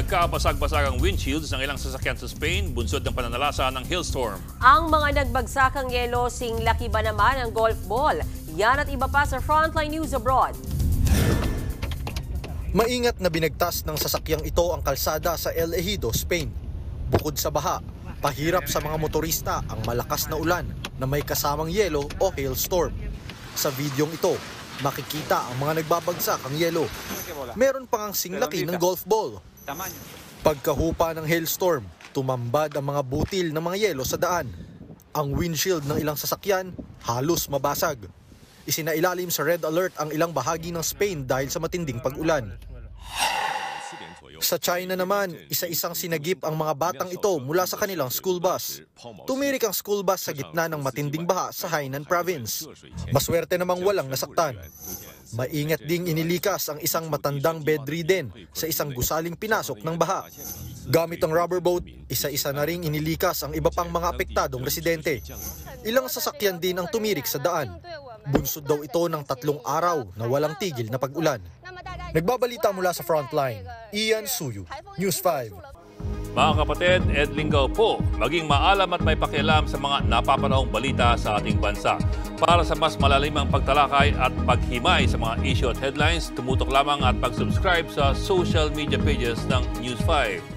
Nagkabasag-basag ang windshields ng ilang sasakyan sa Spain, bunsod ng pananalasa ng hailstorm. Ang mga nagbagsakang yelo, singlaki ba naman ang golf ball? Yan at iba pa sa Frontline News Abroad. Maingat na binagtas ng sasakyang ito ang kalsada sa El Ejido, Spain. Bukod sa baha, pahirap sa mga motorista ang malakas na ulan na may kasamang yelo o hailstorm. Sa videong ito, makikita ang mga nagbabagsak ang yelo. Meron pang ang singlaki ng golf ball. Pagkahupa ng hailstorm, tumambad ang mga butil ng mga yelo sa daan. Ang windshield ng ilang sasakyan halos mabasag. Isinailalim sa red alert ang ilang bahagi ng Spain dahil sa matinding pag-ulan. Sa China naman, isa-isang sinagip ang mga batang ito mula sa kanilang school bus. Tumirik ang school bus sa gitna ng matinding baha sa Hainan Province. Maswerte namang walang nasaktan. Maingat ding inilikas ang isang matandang bedridden sa isang gusaling pinasok ng baha. Gamit ang rubber boat, isa-isa na ring inilikas ang iba pang mga apektadong residente. Ilang sasakyan din ang tumirik sa daan. Bunsod daw ito ng 3 araw na walang tigil na pag-ulan. Nagbabalita mula sa Frontline, Ian Suyu, News 5. Mga kapatid, Ed Lingaw po, maging maalam at may pakialam sa mga napapanahong balita sa ating bansa. Para sa mas malalimang pagtalakay at paghimay sa mga issue at headlines, tumutok lamang at pag-subscribe sa social media pages ng News 5.